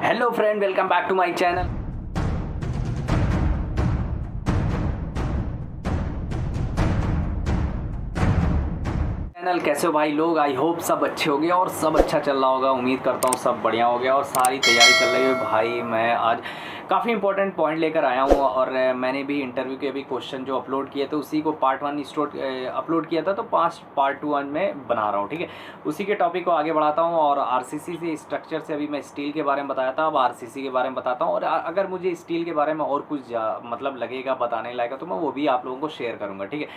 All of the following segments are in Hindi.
Hello friend, welcome back to my channel. कैसे हो भाई लोग? आई होप सब अच्छे होंगे और सब अच्छा चल रहा होगा। उम्मीद करता हूँ सब बढ़िया हो गया और सारी तैयारी चल रही है। भाई मैं आज काफ़ी इंपॉर्टेंट पॉइंट लेकर आया हूँ और मैंने भी इंटरव्यू के अभी क्वेश्चन जो अपलोड किए थे उसी को पार्ट 1 अपलोड किया था, तो पार्ट 2 में बना रहा हूँ। ठीक है, उसी के टॉपिक को आगे बढ़ाता हूँ और आरसीसी से स्ट्रक्चर से अभी मैं स्टील के बारे में बताया था, अब आरसीसी के बारे में बताता हूँ। और अगर मुझे स्टील के बारे में और कुछ मतलब लगेगा बताने लायक तो मैं वो भी आप लोगों को शेयर करूँगा। ठीक है,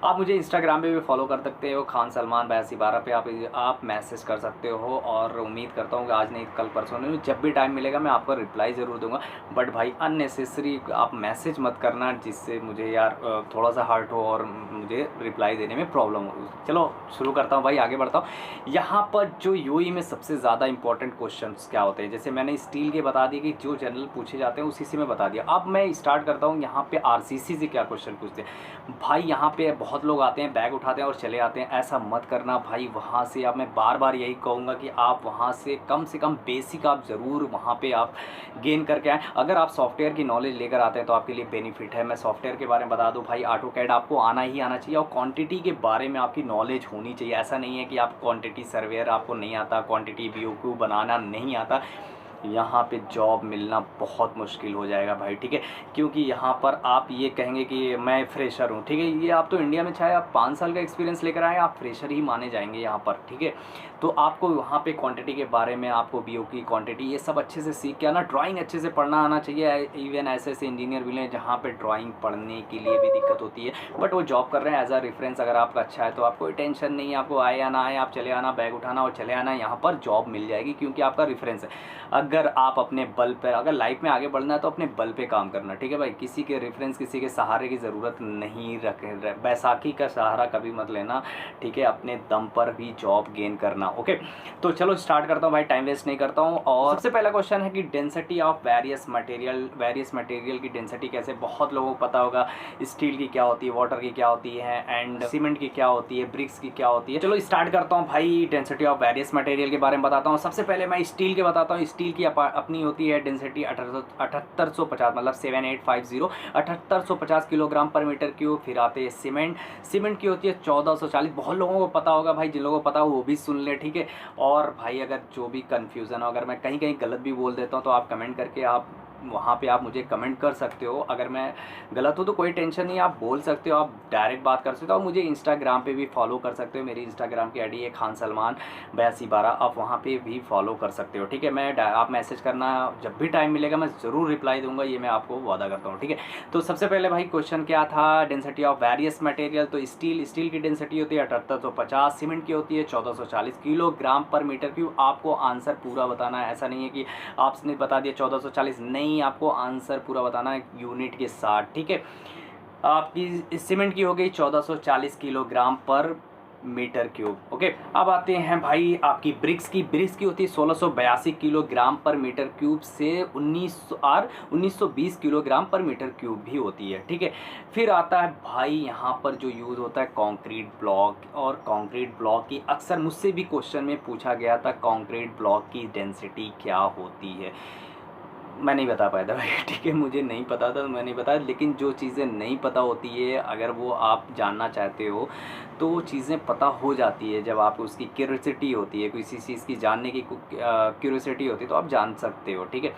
आप मुझे इंस्टाग्राम पे भी फॉलो कर सकते हो, खान सलमान 8212 पे आप मैसेज कर सकते हो। और उम्मीद करता हूँ कि आज नहीं कल परसों नहीं, जब भी टाइम मिलेगा मैं आपको रिप्लाई ज़रूर दूंगा। बट भाई अननेसेसरी आप मैसेज मत करना जिससे मुझे यार थोड़ा सा हर्ट हो और मुझे रिप्लाई देने में प्रॉब्लम हो। चलो शुरू करता हूँ भाई, आगे बढ़ता हूँ। यहाँ पर जो यूई में सबसे ज़्यादा इंपॉर्टेंट क्वेश्चन क्या होते हैं, जैसे मैंने स्टील के बता दिए कि जो जनरल पूछे जाते हैं उसी से मैं बता दिया। अब मैं स्टार्ट करता हूँ यहाँ पे आरसीसी से क्या क्वेश्चन पूछते हैं। भाई यहाँ पे बहुत लोग आते हैं, बैग उठाते हैं और चले आते हैं, ऐसा मत करना भाई। वहाँ से अब मैं बार बार यही कहूँगा कि आप वहाँ से कम बेसिक आप ज़रूर वहाँ पे आप गेन करके आएँ। अगर आप सॉफ्टवेयर की नॉलेज लेकर आते हैं तो आपके लिए बेनिफिट है। मैं सॉफ्टवेयर के बारे में बता दूँ भाई, ऑटोकैड आपको आना ही आना चाहिए और क्वांटिटी के बारे में आपकी नॉलेज होनी चाहिए। ऐसा नहीं है कि आप क्वांटिटी सर्वेयर आपको नहीं आता, क्वांटिटी बीओक्यू बनाना नहीं आता, यहाँ पे जॉब मिलना बहुत मुश्किल हो जाएगा भाई। ठीक है, क्योंकि यहाँ पर आप ये कहेंगे कि मैं फ्रेशर हूँ। ठीक है, ये आप तो इंडिया में चाहे आप 5 साल का एक्सपीरियंस लेकर आए, आप फ्रेशर ही माने जाएंगे यहाँ पर। ठीक है, तो आपको वहाँ पे क्वांटिटी के बारे में, आपको बीओ की क्वांटिटी ये सब अच्छे से सीख के आना, ड्राइंग अच्छे से पढ़ना आना चाहिए। इवन ऐसे इंजीनियर भी हैं जहाँ पे ड्राइंग पढ़ने के लिए भी दिक्कत होती है, बट वो जॉब कर रहे हैं। एज अ रेफरेंस अगर आपका अच्छा है तो आपको कोई टेंशन नहीं है, आपको आए या ना आए, आप चले आना, बैग उठाना और चले आना, यहाँ पर जॉब मिल जाएगी क्योंकि आपका रेफरेंस है। अगर आप अपने बल पर, अगर लाइफ में आगे बढ़ना है तो अपने बल पे काम करना। ठीक है भाई, किसी के रेफरेंस, किसी के सहारे की ज़रूरत नहीं रखे। बैसाखी का सहारा कभी मत लेना। ठीक है, अपने दम पर भी जॉब गेन करना। ओके, तो चलो स्टार्ट करता हूँ भाई, टाइम वेस्ट नहीं करता हूँ। और सबसे पहला क्वेश्चन है कि डेंसिटी ऑफ वेरियस मटेरियल की डेंसिटी कैसे। बहुत लोगों को पता होगा स्टील की क्या होती है, वाटर की क्या होती है, एंड सीमेंट की क्या होती है, ब्रिक्स की क्या होती है। चलो स्टार्ट करता हूँ भाई, डेंसिटी ऑफ वेरियस मटेरियल के बारे में बताता हूँ। सबसे पहले मैं स्टील के बताता हूँ। स्टील की अपनी होती है डेंसिटी 7850, मतलब 7850, 7850 किलोग्राम पर मीटर क्यूब। फिर आते हैं सीमेंट की होती है 1440। बहुत लोगों को पता होगा भाई, जिन लोगों को पता हो वो भी सुन ले। ठीक है, और भाई अगर जो भी कन्फ्यूज़न हो, अगर मैं कहीं गलत भी बोल देता हूँ तो आप कमेंट करके आप वहाँ पे आप मुझे कमेंट कर सकते हो। अगर मैं गलत हूँ तो कोई टेंशन नहीं, आप बोल सकते हो, आप डायरेक्ट बात कर सकते हो। और मुझे इंस्टाग्राम पे भी फॉलो कर सकते हो, मेरी इंस्टाग्राम की आईडी है खान सलमान 8212, आप वहाँ पे भी फॉलो कर सकते हो। ठीक है, आप मैसेज करना, जब भी टाइम मिलेगा मैं ज़रूर रिप्लाई दूंगा, ये मैं आपको वादा करता हूँ। ठीक है, तो सबसे पहले भाई क्वेश्चन क्या था, डेंसिटी ऑफ वेरियस मटेरियल। तो स्टील की डेंसिटी होती है 7850, सीमेंट की होती है 1440 किलोग्राम पर मीटर क्यूब। आपको आंसर पूरा बताना है, ऐसा नहीं है कि आपने बता दिया 1440, नहीं, आपको आंसर पूरा बताना है यूनिट के साथ। ठीक है, आपकी सीमेंट की हो गई 1440 किलोग्राम पर मीटर क्यूब। ओके, अब आते हैं भाई आपकी ब्रिक्स की होती है 1682 किलोग्राम पर मीटर क्यूब से 1920 किलोग्राम पर मीटर क्यूब भी होती है। ठीक है, फिर आता है भाई यहाँ पर जो यूज़ होता है कंक्रीट ब्लॉक, और कंक्रीट ब्लॉक की अक्सर मुझसे भी क्वेश्चन में पूछा गया था, कंक्रीट ब्लॉक की डेंसिटी क्या होती है। मैं नहीं बता पाया था भाई। ठीक है, मुझे नहीं पता था, मैं नहीं बताया। लेकिन जो चीज़ें नहीं पता होती है, अगर वो आप जानना चाहते हो तो वो चीज़ें पता हो जाती है। जब आपको उसकी क्यूरियोसिटी होती है, किसी चीज़ की जानने की क्यूरियोसिटी होती है तो आप जान सकते हो। ठीक है,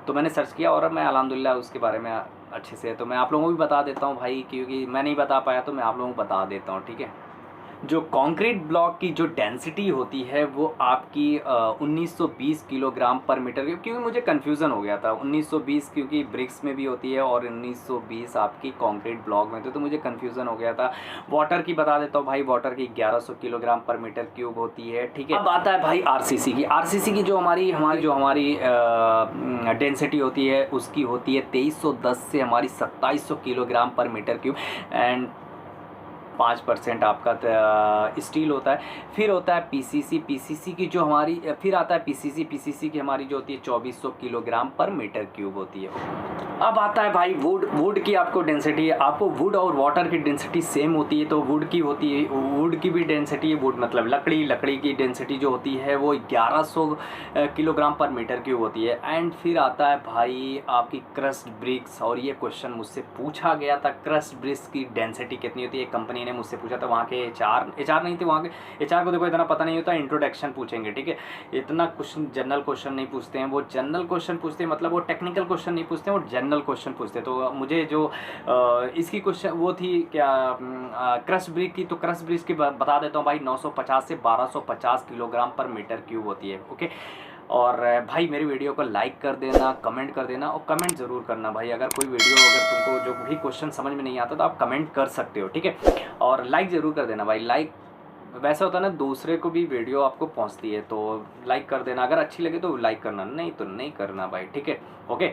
तो मैंने सर्च किया और मैं अल्हम्दुलिल्लाह उसके बारे में अच्छे से, तो मैं आप लोगों को भी बता देता हूँ भाई, क्योंकि मैं नहीं बता पाया तो मैं आप लोगों को बता देता हूँ। ठीक है, जो कंक्रीट ब्लॉक की जो डेंसिटी होती है वो आपकी 1920 किलोग्राम पर मीटर क्यूब, क्योंकि मुझे कन्फ्यूज़न हो गया था 1920, क्योंकि ब्रिक्स में भी होती है और 1920 आपकी कंक्रीट ब्लॉक में तो मुझे कन्फ्यूज़न हो गया था। वाटर की बता देता हूँ भाई, वाटर की 1100 किलोग्राम पर मीटर क्यूब होती है। ठीक है, अब आता है भाई आरसीसी की जो हमारी डेंसिटी होती है उसकी होती है 2310 से हमारी 2700 किलोग्राम पर मीटर क्यूब। एंड 5% आपका स्टील होता है। फिर होता है पीसीसी की जो हमारी, फिर आता है पीसीसी की हमारी जो होती है 2400 किलोग्राम पर मीटर क्यूब होती है। अब आता है भाई वुड की आपको डेंसिटी, आपको वुड और वाटर की डेंसिटी सेम होती है, तो वुड की होती है, वुड की भी डेंसिटी है, वुड मतलब लकड़ी की डेंसिटी जो होती है वो 1100 किलोग्राम पर मीटर क्यूब होती है। एंड फिर आता है भाई आपकी क्रस्ट ब्रिक्स, और ये क्वेश्चन मुझसे पूछा गया था, क्रस्ट ब्रिक्स की डेंसिटी कितनी होती है, एक कंपनी ने मुझसे पूछा था, वहाँ के एचआर नहीं थे, वहाँ के एचआर को देखो इतना पता नहीं होता, इंट्रोडक्शन पूछेंगे, ठीक है, इतना क्वेश्चन जनरल क्वेश्चन नहीं पूछते हैं, वो जनरल क्वेश्चन पूछते हैं, मतलब वो टेक्निकल क्वेश्चन नहीं पूछते हैं, वो जनरल क्वेश्चन पूछते हैं। तो मुझे जो इसकी क्वेश्चन वो थी क्या, क्रस्ट ब्रिक की, तो क्रस्ट ब्रिक की बता देता हूँ भाई 950 से 1250 किलोग्राम पर मीटर क्यूब होती है। ओके, और भाई मेरी वीडियो को लाइक कर देना, कमेंट कर देना, और कमेंट ज़रूर करना भाई, अगर कोई वीडियो अगर तुमको जो भी क्वेश्चन समझ में नहीं आता तो आप कमेंट कर सकते हो, ठीक है, और लाइक ज़रूर कर देना भाई। लाइक वैसा होता है ना, दूसरे को भी वीडियो आपको पहुंचती है, तो लाइक कर देना, अगर अच्छी लगे तो लाइक करना, नहीं तो नहीं करना भाई, ठीक है। ओके,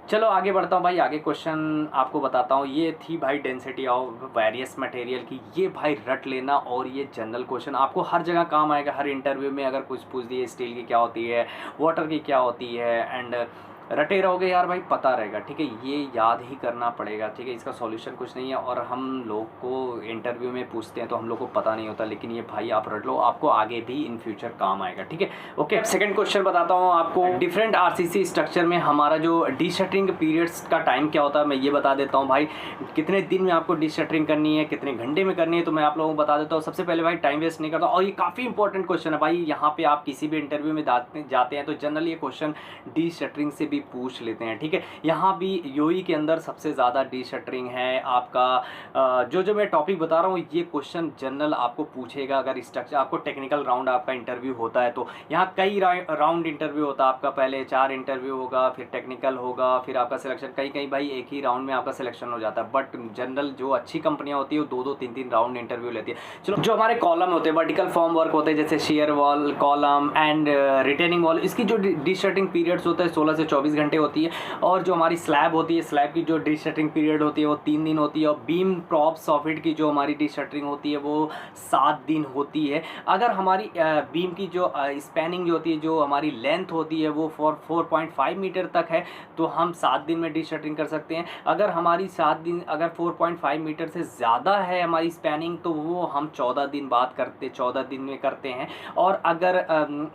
चलो आगे बढ़ता हूँ भाई, आगे क्वेश्चन आपको बताता हूँ। ये थी भाई डेंसिटी ऑफ वेरियस मटेरियल की, ये भाई रट लेना, और ये जनरल क्वेश्चन आपको हर जगह काम आएगा, हर इंटरव्यू में अगर कुछ पूछ दिए, स्टील की क्या होती है, वाटर की क्या होती है, एंड रटे रहोगे यार भाई, पता रहेगा, ठीक है, ये याद ही करना पड़ेगा, ठीक है, इसका सॉल्यूशन कुछ नहीं है। और हम लोग को इंटरव्यू में पूछते हैं तो हम लोग को पता नहीं होता, लेकिन ये भाई आप रट लो, आपको आगे भी इन फ्यूचर काम आएगा, ठीक है। ओके, सेकंड क्वेश्चन बताता हूँ आपको, डिफरेंट आरसीसी स्ट्रक्चर में हमारा जो डीशटरिंग पीरियड्स का टाइम क्या होता है, मैं ये बता देता हूँ भाई, कितने दिन में आपको डीशटरिंग करनी है, कितने घंटे में करनी है, तो मैं आप लोगों को बता देता हूँ। सबसे पहले भाई टाइम वेस्ट नहीं करता, और ये काफ़ी इंपॉर्टेंट क्वेश्चन है भाई, यहाँ पे आप किसी भी इंटरव्यू में जाते हैं तो जनरली ये क्वेश्चन डीशटरिंग से भी पूछ लेते हैं, ठीक है। यहाँ भी यूई के अंदर सबसे ज़्यादा डीशटरिंग है आपका, जो मैं टॉपिक बता रहा हूँ ये क्वेश्चन जनरल आपको पूछेगा, अगर स्ट्रक्चर आपको टेक्निकल राउंड आपका इंटरव्यू होता है तो यहाँ कई राउंड इंटरव्यू होता है आपका, पहले 4 इंटरव्यू होगा, फिर टेक्निकल होगा, फिर आपका सिलेक्शन, कई भाई एक ही राउंड में आपका सिलेक्शन हो जाता है, बट जनरल जो अच्छी कंपनियाँ होती है वो 2-2, 3-3 राउंड इंटरव्यू लेती है। चलो, जो हमारे कॉलम होते हैं, वर्टिकल फॉर्म वर्क होते हैं, जैसे share wall, column and retaining wall, इसकी जो डीशटरिंग पीरियड्स होता है 16 से 24 घंटे होती है, और जो हमारी स्लैब होती है, स्लैब की जो डीशटरिंग पीरियड होती है वो 3 दिन होती है, और बीम प्रॉप सॉफिट की जो हमारी डीशटरिंग होती है वो 7 दिन होती है। अगर हमारी बीम की जो स्पैनिंग जो होती है, जो हमारी लेंथ होती है वो 4.5 मीटर तक है, तो हम 7 दिन में डीशटरिंग कर सकते हैं। अगर हमारी 7 दिन, अगर 4.5 मीटर से ज़्यादा है हमारी स्पैनिंग, तो वो हम 14 दिन बाद करते, 14 दिन में करते हैं। और अगर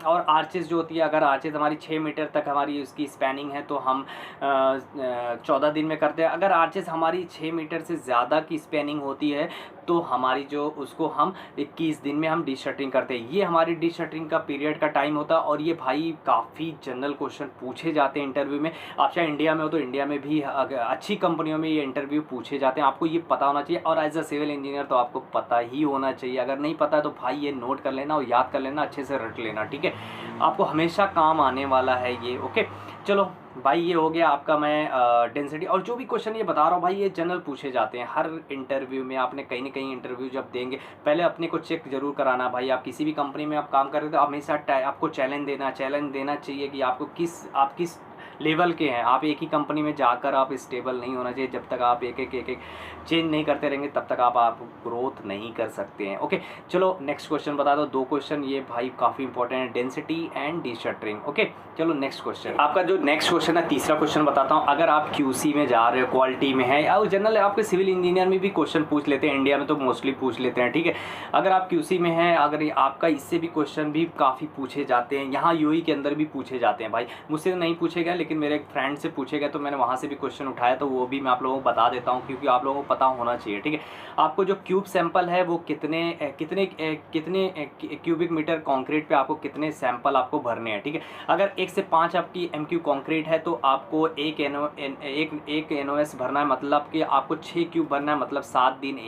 और आर्चेस जो होती है, अगर आर्चेस हमारी 6 मीटर तक हमारी उसकी स्पैनिंग है तो हम 14 दिन में करते हैं। अगर आर्चेस हमारी 6 मीटर से ज़्यादा की स्पैनिंग होती है तो हमारी जो उसको हम 21 दिन में हम डीशटरिंग करते हैं। ये हमारी डीशटरिंग का पीरियड का टाइम होता है, और ये भाई काफ़ी जनरल क्वेश्चन पूछे जाते हैं इंटरव्यू में। आप चाहे इंडिया में हो तो इंडिया में भी अच्छी कंपनियों में ये इंटरव्यू पूछे जाते हैं, आपको ये पता होना चाहिए, और एज अ सिविल इंजीनियर तो आपको पता ही होना चाहिए। अगर नहीं पता है तो भाई ये नोट कर लेना और याद कर लेना, अच्छे से रट लेना, ठीक है, आपको हमेशा काम आने वाला है ये। ओके, चलो भाई ये हो गया आपका, मैं डेंसिटी, और जो भी क्वेश्चन ये बता रहा हूँ भाई ये जनरल पूछे जाते हैं हर इंटरव्यू में। आपने कहीं ना कहीं इंटरव्यू जब देंगे, पहले अपने को चेक जरूर कराना भाई, आप किसी भी कंपनी में आप काम कर रहे हो तो हमेशा आपको चैलेंज देना चाहिए कि आपको आप किस लेवल के हैं। आप एक ही कंपनी में जाकर आप स्टेबल नहीं होना चाहिए, जब तक आप एक चेंज नहीं करते रहेंगे तब तक आप ग्रोथ नहीं कर सकते हैं। ओके, चलो नेक्स्ट क्वेश्चन बता दो, 2 क्वेश्चन ये भाई काफ़ी इंपॉर्टेंट है, डेंसिटी एंड डीशटरिंग। ओके, चलो नेक्स्ट क्वेश्चन, आपका जो नेक्स्ट क्वेश्चन है, तीसरा क्वेश्चन बताता हूँ। अगर आप क्यूसी में जा रहे हो, क्वालिटी में है, या जनरल आपके सिविल इंजीनियर में भी क्वेश्चन पूछ लेते हैं, इंडिया में तो मोस्टली पूछ लेते हैं, ठीक है। अगर आप क्यूसी में हैं, अगर आपका इससे भी क्वेश्चन भी काफ़ी पूछे जाते हैं, यहाँ यूई के अंदर भी पूछे जाते हैं भाई, मुझसे नहीं पूछे गए लेकिन मेरे एक फ्रेंड से पूछे गए, तो मैंने वहाँ से भी क्वेश्चन उठाया, तो वो भी मैं आप लोगों को बता देता हूँ, क्योंकि आप लोगों को पता होना चाहिए, ठीक है। आपको जो क्यूब सैंपल है वो कितने क्यूबिक मीटर कंक्रीट पे आपको कितने सैंपल आपको भरने हैं, ठीक है। अगर 1 से 5 आपकी MQ कंक्रीट है तो आपको एक NOS भरना है, मतलब कि आपको 6 क्यूब भरना है, मतलब 7 दिन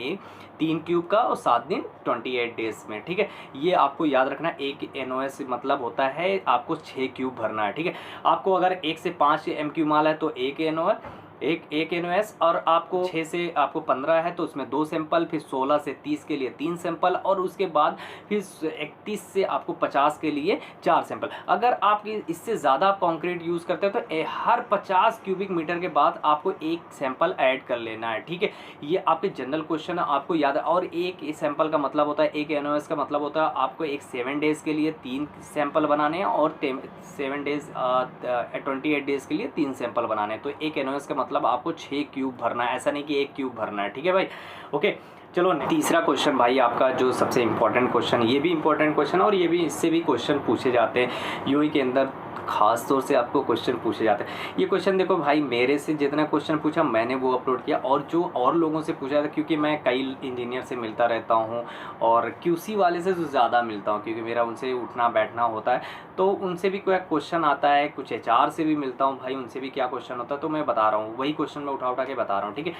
3 क्यूब का, और 7 दिन 28 डेज में, ठीक है। ये आपको याद रखना, एक NOS मतलब होता है आपको 6 क्यूब भरना है, ठीक है। आपको अगर 1 से 5 MQ माल है तो 1 NOS, एक NOS, और आपको 6 से आपको 15 है तो उसमें 2 सैंपल, फिर 16 से 30 के लिए 3 सैंपल, और उसके बाद फिर 31 से आपको 50 के लिए 4 सैंपल। अगर आप इससे ज़्यादा कंक्रीट यूज़ करते हैं तो हर 50 क्यूबिक मीटर के बाद आपको एक सैंपल ऐड कर लेना है, ठीक है। ये आपके जनरल क्वेश्चन आपको याद है। और एक सैंपल का मतलब होता है, एक NOS का मतलब होता है आपको एक 7 डेज़ के लिए 3 सैंपल बनाने हैं, और 7 डेज़ 28 डेज़ के लिए 3 सैंपल बनाने हैं। तो एक NOS का मतलब आपको 6 क्यूब भरना है, ऐसा नहीं कि 1 क्यूब भरना है, ठीक है भाई। ओके, चलो तीसरा क्वेश्चन भाई आपका जो सबसे इम्पोर्टेंट क्वेश्चन, ये भी इम्पोर्टेंट क्वेश्चन और ये भी इससे भी क्वेश्चन पूछे जाते हैं यूई के अंदर, खास तौर से आपको क्वेश्चन पूछे जाते हैं। ये क्वेश्चन देखो भाई, मेरे से जितना क्वेश्चन पूछा मैंने वो अपलोड किया, और जो और लोगों से पूछा था, क्योंकि मैं कई इंजीनियर से मिलता रहता हूँ और QC वाले से तो ज़्यादा मिलता हूँ, क्योंकि मेरा उनसे उठना बैठना होता है, तो उनसे भी कोई क्वेश्चन आता है, कुछ HR से भी मिलता हूँ भाई, उनसे भी क्या क्वेश्चन होता है, तो मैं बता रहा हूँ, वही क्वेश्चन मैं उठा के बता रहा हूँ, ठीक है।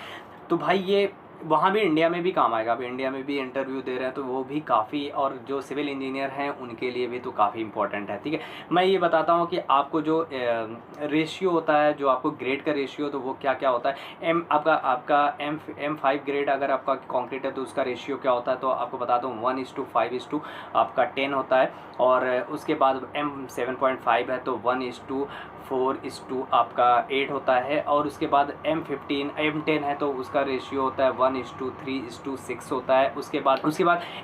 तो भाई ये वहाँ भी इंडिया में भी काम आएगा। अब इंडिया में भी इंटरव्यू दे रहे हैं तो वो भी काफ़ी, और जो सिविल इंजीनियर हैं उनके लिए भी तो काफ़ी इंपॉर्टेंट है, ठीक है। मैं ये बताता हूँ कि आपको जो रेशियो होता है, जो आपको ग्रेड का रेशियो, तो वो क्या क्या होता है। आपका M5 ग्रेड अगर आपका कंक्रीट है तो उसका रेशियो क्या होता है, तो आपको बता दूँ 1:5 आपका 10 होता है, और उसके बाद M7.5 है तो 1:4 आपका 8 होता है, और उसके बाद M10 है तो उसका रेशियो होता है 1:3:6 होता है। उसके बाद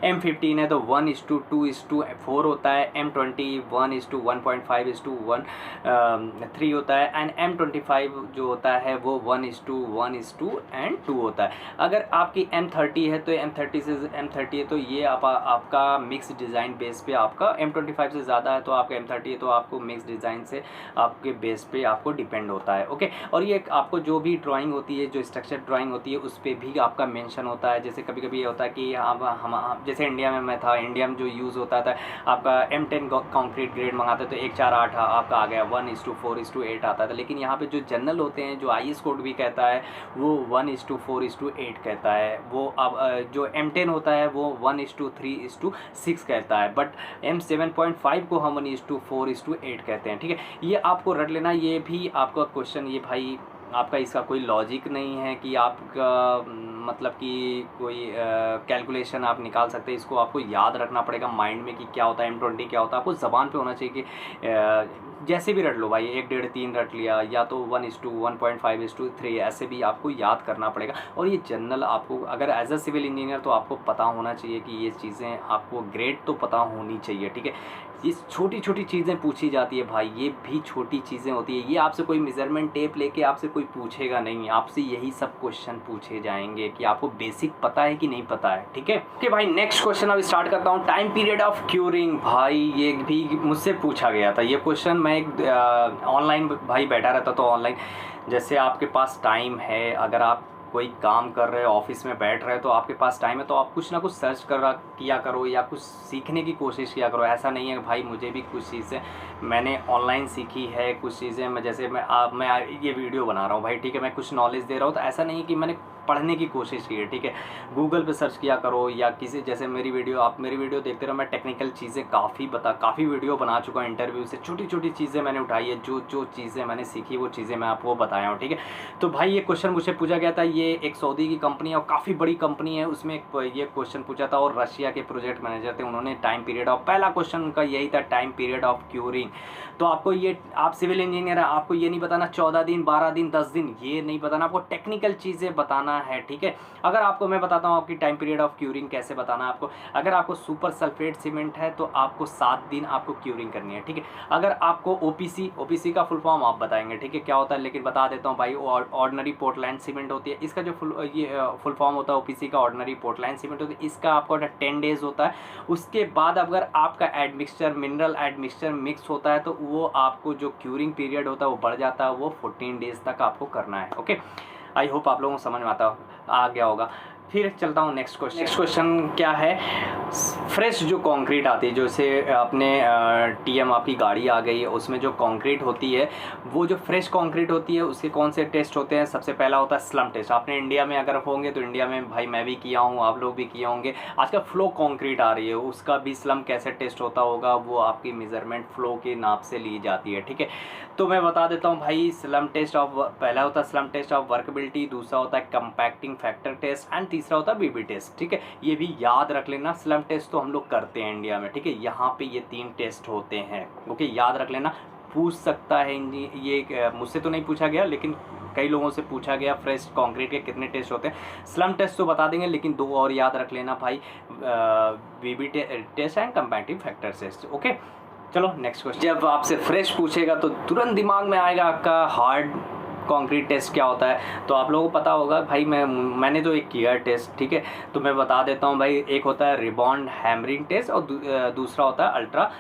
M15 है तो 1:2:4 होता है। M20 1:1.5:1 होता है, एंड M25 जो होता है वो 1:1:2 होता है। अगर आपकी M30 है तो M30 है तो ये आपका मिक्स डिज़ाइन बेस पे, आपका M25 से ज़्यादा है तो आपका M30 है तो आपको मिक्स डिज़ाइन से आपके बेस पे आपको डिपेंड होता है, ओके। और ये आपको जो भी ड्राइंग होती है, जो स्ट्रक्चर ड्राइंग होती है, उस पर भी आपका मेंशन होता है। जैसे कभी कभी ये होता है कि हम जैसे इंडिया में मैं था, इंडिया में जो यूज़ होता था, आपका M10 कंक्रीट ग्रेड मंगाते तो 1:4:8 आपका आ गया, 1:4:8 आता था। लेकिन यहाँ पे जो जनरल होते हैं, जो IS कोड भी कहता है वो 1:4:8 कहता है। वो अब जो M10 होता है वो 1:3:6 कहता है, बट M7.5 को हम 1:4:8 कहते हैं, ठीक है। ये आपको रट लेना। ये भी आपका क्वेश्चन, ये भाई आपका इसका कोई लॉजिक नहीं है कि आपका मतलब कि कोई कैलकुलेशन आप निकाल सकते हैं। इसको आपको याद रखना पड़ेगा माइंड में कि क्या होता है M20 क्या होता है। आपको ज़बान पे होना चाहिए कि जैसे भी रट लो भाई, 1, 1.5, 3 रट लिया, या तो 1:1.5:3 ऐसे भी आपको याद करना पड़ेगा। और ये जनरल आपको अगर एज अ सिविल इंजीनियर तो आपको पता होना चाहिए कि ये चीज़ें आपको ग्रेड तो पता होनी चाहिए, ठीक है। ये छोटी छोटी चीज़ें पूछी जाती है भाई, ये भी छोटी चीज़ें होती है। ये आपसे कोई मेजरमेंट टेप लेके आपसे कोई पूछेगा नहीं, आपसे यही सब क्वेश्चन पूछे जाएंगे कि आपको बेसिक पता है कि नहीं पता है, ठीक है। ओके भाई, नेक्स्ट क्वेश्चन अब स्टार्ट करता हूँ। टाइम पीरियड ऑफ क्यूरिंग, भाई ये भी मुझसे पूछा गया था ये क्वेश्चन। मैं एक ऑनलाइन भाई बैठा रहता तो ऑनलाइन, जैसे आपके पास टाइम है, अगर आप कोई काम कर रहे हो, ऑफिस में बैठ रहे हो, तो आपके पास टाइम है तो आप कुछ ना कुछ सर्च किया करो या कुछ सीखने की कोशिश किया करो। ऐसा नहीं है कि भाई मुझे भी कुछ चीज़ें मैंने ऑनलाइन सीखी है, कुछ चीज़ें मैं जैसे मैं ये वीडियो बना रहा हूँ भाई, ठीक है, मैं कुछ नॉलेज दे रहा हूँ, तो ऐसा नहीं है कि मैंने पढ़ने की कोशिश की है, ठीक है। गूगल पे सर्च किया करो, या किसी जैसे मेरी वीडियो देखते रहो। मैं टेक्निकल चीज़ें काफ़ी वीडियो बना चुका हूँ इंटरव्यू से। छोटी छोटी चीज़ें मैंने उठाई है, जो चीज़ें मैंने सीखी वो चीज़ें मैं आपको बताया हूँ, ठीक है। तो भाई ये क्वेश्चन मुझे पूछा गया था, ये एक सऊदी की कंपनी है और काफ़ी बड़ी कंपनी है, उसमें ये क्वेश्चन पूछा था, और रशिया के प्रोजेक्ट मैनेजर थे, उन्होंने टाइम पीरियड ऑफ, पहला क्वेश्चन उनका यही था, टाइम पीरियड ऑफ क्यूरिंग। तो आपको ये, आप सिविल इंजीनियर है, आपको ये नहीं बताना 14 दिन 12 दिन 10 दिन, ये नहीं बताना, आपको टेक्निकल चीज़ें बताना है, ठीक है। अगर आपको मैं बताता हूँ आपकी टाइम पीरियड ऑफ क्यूरिंग कैसे बताना है आपको। अगर आपको सुपर सल्फेट सीमेंट है तो आपको 7 दिन आपको क्यूरिंग करनी है, ठीक है। अगर आपको ओपीसी का फुल फॉर्म आप बताएंगे, ठीक है, क्या होता है, लेकिन बता देता हूँ भाई, ऑर्डिनरी पोर्टलैंड सीमेंट होती है, इसका जो फुल फॉर्म होता है ओपीसी का, ऑर्डिनरी पोर्टलैंड सीमेंट होती है, इसका आपको 10 डेज होता है। उसके बाद अगर आपका एडमिक्सचर, मिनरल एडमिक्सचर मिक्स होता है तो वो आपको जो क्यूरिंग पीरियड होता है वो बढ़ जाता है, वो 14 डेज तक आपको करना है, ओके। आई होप आप लोगों को समझ में आ गया होगा। फिर चलता हूँ नेक्स्ट क्वेश्चन क्या है, फ्रेश जो कंक्रीट आती है, जैसे अपने टीएम आपकी गाड़ी आ गई, उसमें जो कंक्रीट होती है, वो जो फ्रेश कंक्रीट होती है उसके कौन से टेस्ट होते हैं? सबसे पहला होता है स्लम टेस्ट। आपने इंडिया में अगर होंगे तो इंडिया में भाई मैं भी किया हूँ, आप लोग भी किए होंगे। आजकल फ्लो कंक्रीट आ रही है, उसका भी स्लम कैसे टेस्ट होता होगा, वो आपकी मेजरमेंट फ्लो के नाप से ली जाती है, ठीक है। तो मैं बता देता हूँ भाई, स्लम टेस्ट ऑफ, पहला होता है स्लम टेस्ट ऑफ वर्कबिलिटी, दूसरा होता है कंपैक्टिंग फैक्टर टेस्ट एंड तीसरा होता है बीबी टेस्ट, ठीक है। ये भी याद रख लेना, स्लम टेस्ट तो हम लोग करते हैं इंडिया में, ठीक है। यहाँ पे ये 3 टेस्ट होते हैं, ओके, याद रख लेना। पूछ सकता है ये मुझसे तो नहीं पूछा गया, लेकिन कई लोगों से पूछा गया फ्रेश कंक्रीट के कितने टेस्ट होते हैं। स्लम टेस्ट तो बता देंगे, लेकिन 2 और याद रख लेना भाई, BB test and compacting factor test, okay. चलो नेक्स्ट क्वेश्चन। जब आपसे फ्रेश पूछेगा तो तुरंत दिमाग में आएगा आपका हार्ड कंक्रीट टेस्ट क्या होता है। तो आप लोगों को पता होगा भाई, मैंने तो एक किया टेस्ट, ठीक है। तो मैं बता देता हूँ भाई, एक होता है रिबॉन्ड हैमरिंग टेस्ट और दूसरा होता है अल्ट्रा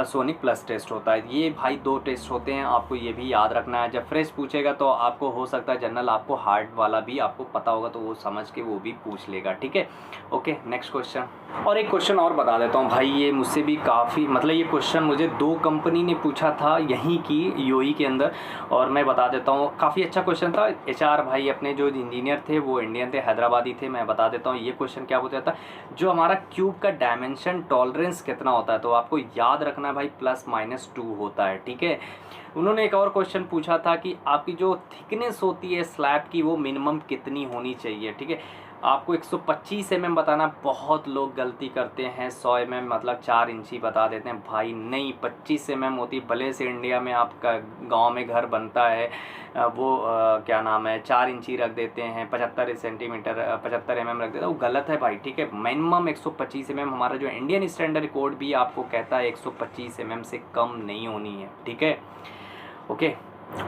सोनिक प्लस टेस्ट होता है। ये भाई 2 टेस्ट होते हैं, आपको ये भी याद रखना है। जब फ्रेश पूछेगा तो आपको हो सकता है जनरल आपको हार्ड वाला भी आपको पता होगा, तो वो समझ के वो भी पूछ लेगा, ठीक है। Okay next question. और एक क्वेश्चन और बता देता हूँ भाई, ये मुझसे भी काफ़ी, मतलब ये क्वेश्चन मुझे 2 कंपनी ने पूछा था यहीं की यूएई के अंदर, और मैं बता देता हूँ, काफ़ी अच्छा क्वेश्चन था। एचआर भाई अपने जो इंजीनियर थे वो इंडियन थे, हैदराबादी थे। मैं बता देता हूँ ये क्वेश्चन क्या पूछा था, जो हमारा क्यूब का डायमेंशन टॉलरेंस कितना होता है, तो आपको याद रखना है भाई ±2 होता है, ठीक है। उन्होंने एक और क्वेश्चन पूछा था कि आपकी जो थिकनेस होती है स्लैब की वो मिनिमम कितनी होनी चाहिए, ठीक है। आपको 125 mm बताना, बहुत लोग गलती करते हैं 100 mm मतलब 4 इंची बता देते हैं। भाई नहीं, 25 mm होती। भले से इंडिया में आपका गांव में घर बनता है, वो क्या नाम है 4 इंची रख देते हैं, 75 सेंटीमीटर 75 mm रख देते हैं, वो गलत है भाई, ठीक है। मिनिमम 125 mm, हमारा जो इंडियन स्टैंडर्ड कोड भी आपको कहता है 125 mm से कम नहीं होनी है, ठीक है।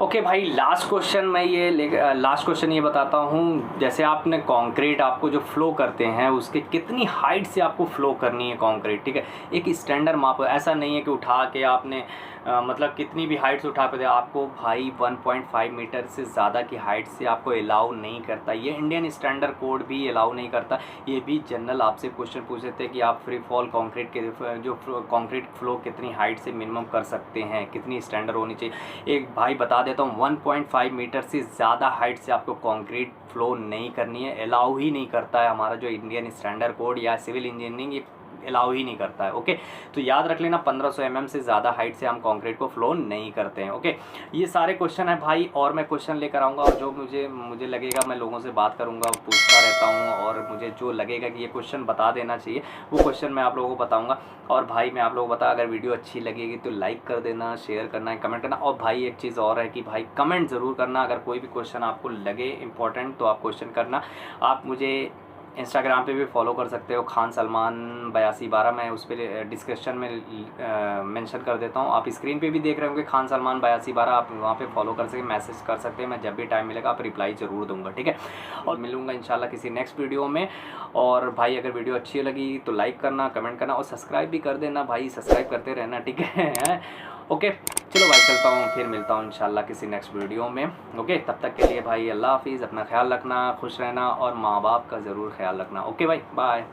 ओके भाई, लास्ट क्वेश्चन ये बताता हूँ, जैसे आपने कंक्रीट आपको जो फ्लो करते हैं उसके कितनी हाइट से आपको फ्लो करनी है कंक्रीट, ठीक है। एक स्टैंडर्ड माप, ऐसा नहीं है कि उठा के आपने मतलब कितनी भी हाइट से उठा पे आपको भाई 1.5 मीटर से ज़्यादा की हाइट से आपको अलाउ नहीं करता। ये इंडियन स्टैंडर्ड कोड भी अलाउ नहीं करता। ये भी जनरल आपसे क्वेश्चन पूछे थे कि आप फ्री फॉल कंक्रीट के जो कंक्रीट फ्लो कितनी हाइट से मिनिमम कर सकते हैं, कितनी स्टैंडर्ड होनी चाहिए। एक भाई बता देता हूँ, 1.5 मीटर से ज़्यादा हाइट से आपको कंक्रीट फ्लो नहीं करनी है, अलाउ ही नहीं करता है हमारा जो इंडियन स्टैंडर्ड कोड या सिविल इंजीनियरिंग, ये अलाउ ही नहीं करता है, ओके। तो याद रख लेना, 1500 mm से ज़्यादा हाइट से हम कंक्रीट को फ्लो नहीं करते हैं, ओके। ये सारे क्वेश्चन है भाई, और मैं क्वेश्चन लेकर आऊँगा, और जो मुझे लगेगा मैं लोगों से बात करूँगा, पूछता रहता हूँ, और मुझे जो लगेगा कि ये क्वेश्चन बता देना चाहिए वो क्वेश्चन मैं आप लोगों को बताऊँगा। और भाई मैं आप लोगों को बता, अगर वीडियो अच्छी लगेगी तो लाइक कर देना, शेयर करना, कमेंट करना। और भाई एक चीज़ और है कि भाई कमेंट ज़रूर करना, अगर कोई भी क्वेश्चन आपको लगे इंपॉर्टेंट तो आप क्वेश्चन करना। आप मुझे इंस्टाग्राम पे भी फॉलो कर सकते हो, खान सलमान 8212, मैं उस पर डिस्क्रिप्शन में मेंशन कर देता हूँ। आप स्क्रीन पे भी देख रहे होंगे खान सलमान 8212, आप वहाँ पे फॉलो कर सकते, मैसेज कर सकते हैं। मैं जब भी टाइम मिलेगा आप रिप्लाई ज़रूर दूंगा, ठीक है। और मिलूँगा इंशाल्लाह किसी नेक्स्ट वीडियो में। और भाई अगर वीडियो अच्छी लगी तो लाइक करना, कमेंट करना, और सब्सक्राइब भी कर देना भाई, सब्सक्राइब करते रहना, ठीक है। ओके चलो भाई, चलता हूँ, फिर मिलता हूँ इंशाल्लाह किसी नेक्स्ट वीडियो में, ओके। तब तक के लिए भाई अल्लाह हाफिज़, अपना ख्याल रखना, खुश रहना, और माँ बाप का ज़रूर ख्याल रखना, ओके भाई, बाय।